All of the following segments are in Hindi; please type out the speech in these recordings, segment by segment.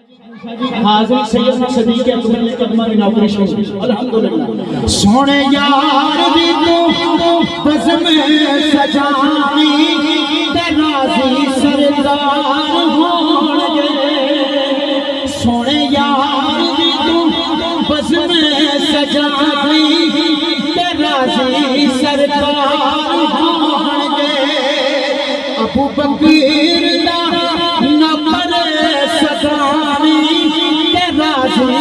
हाजिर सैयदना सदी के अकबर में कदमा इनॉग्रेशन अल्हम्दुलिल्लाह। सोने यार दी तो बस में सजानी ते राजी सरदार होणगे। सोने यार दी तो बस में सजानी ते राजी सरदार होणगे। अबू बकर दा नंबर सजानी ते राजी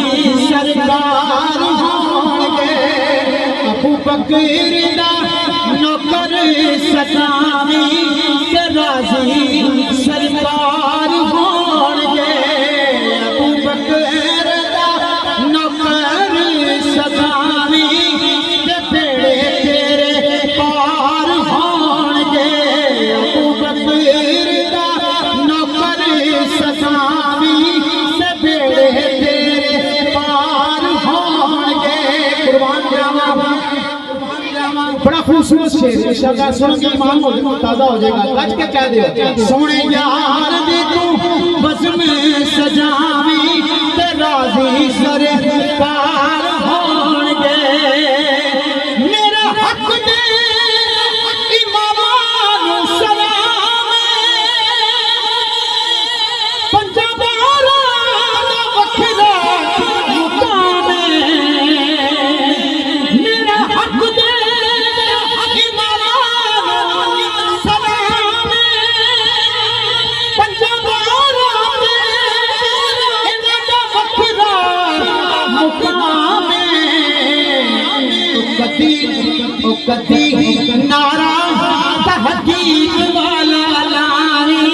सरदार होणगे। अबू बकर दा नौकर सजानी ते राजी सरदार होणगे। अबू बकर दा नौकर सजानी ते बेड़े तेरे पार होणगे। अबू बकर दा नौकर सजानी ते बेड़े तेरे पार होणगे। कुर्बान जावा। बड़ा खूबसूरत शेर इंशाअल्लाह सुनोगे ईमान ताज़ा हो जाएगा। गज के कह दे सोने यार दी तू बस में सजावी ते राजी सरदार होणगे। मेरा हक दे इमामां नूं सलाम पंजाबारा दा वखरा मुकाम। मेरा हक दे कदी नारा तहकीक वाला लानी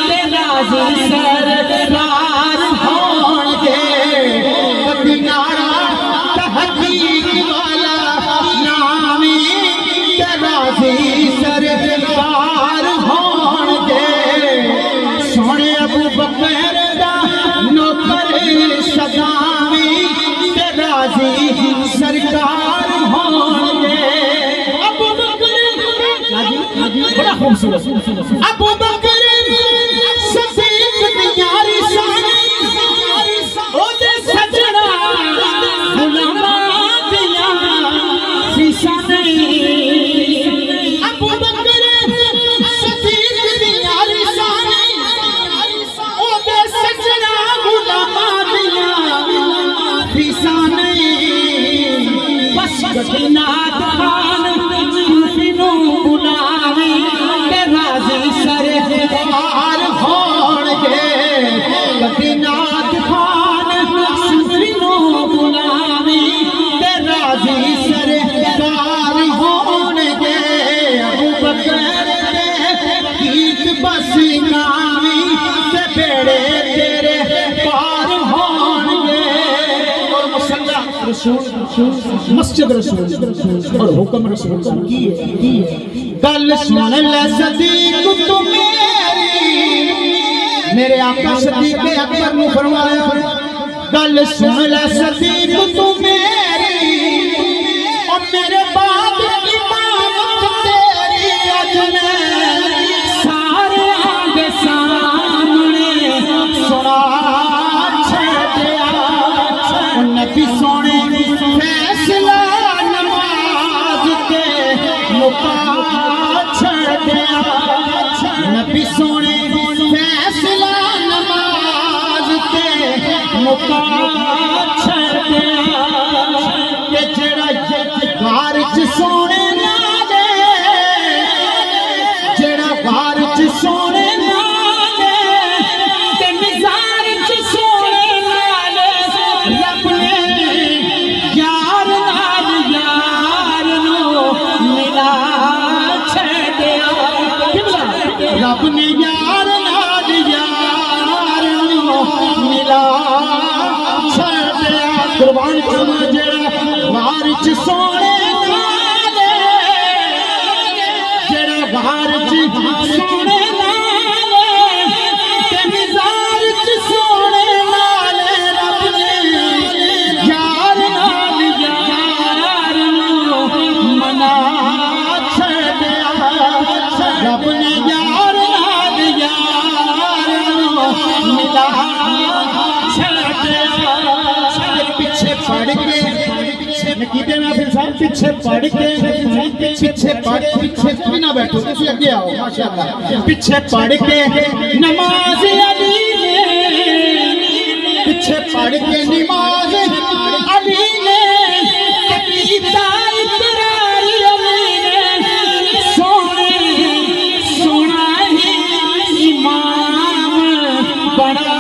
ते राजी सरदार होणगे। कदी नारा तहकीक वाला लानी ते राजी सरदार होणगे। सोने अबू बकर दा नौकर सजावी ते राजी सरदार होणगे। बड़ा खूबसूरत अबू बकर सदीक दी यारी शानी ओदे सजना गुलामां दियां फीसां नहीं। अबू बकर सदीक दी यारी शानी ओदे सजना गुलामां दियां फीसां नहीं। बस गदनात खान बुलावी ते राजी सरदार होणगे। गदनात खान सूफी नूं बुलावी ते राजी सरदार होणगे। अबू बकर दे गीत बस गावी ते बेड़े तेरे पार होणगे। और मुसल्ला रसूल मस्जिद रसूल और हुक्म रसूल की है। गल सुन ले सदीक तू मेरे आका सदीक अकबर नूं फरमाया। गल सुन ले सदीक तू मेरी और मेरे बाद इमामत तेरी अज मैं सारे आगे सामने सुना छड़िया। नबी सोने फैसला नमाज के मुका छड़िया। नबी सोने फैसला नमाज के मुका छड़िया। ते जेड़ा घर च सोने ना दे जेड़ा घर च सोने ना दे ते मिज़ार च सोने नाल रब ने यार नाल यार नूं मिला छड़िया। रब ने यार नाल यार नूं मिला छड़िया। कुर्बान जावा जेड़ा घर च सोने नाल जेड़ा घर च सोने नाल ते मिज़ार च सोने नाल रब ने यार नाल यार नूं मना छड़िया। रब ने यार नाल यार नूं मिला छड़िया। पढ़ के नकीते में फिर साहब पीछे पढ़ के पीछे ना बैठो, तुम अगे आओ माशाअल्लाह। पीछे पढ़ के नमाज अली ने, पीछे पढ़ के नमाज अली ने, कीता इकरार अली ने, सोने सोना ही इमाम बड़ा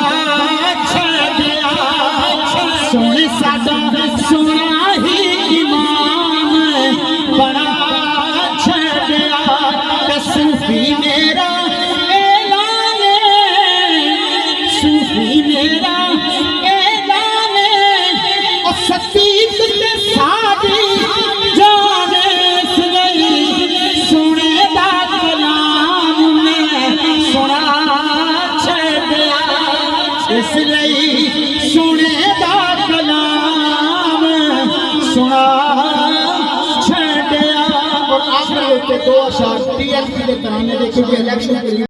छड़िया, सोने सादा सोना ही इमाम बड़ा छड़िया। सूफी मेरा ऐलान, सूफी मेरा ऐलान, और सतीक के सादी जाने सगई, सुने दा कलाम में सुना छड़िया, इसलिए सुने दा कलाम सुना छड़िया। और आखिर के दो अशार TLP के तराने देखिए इलेक्शन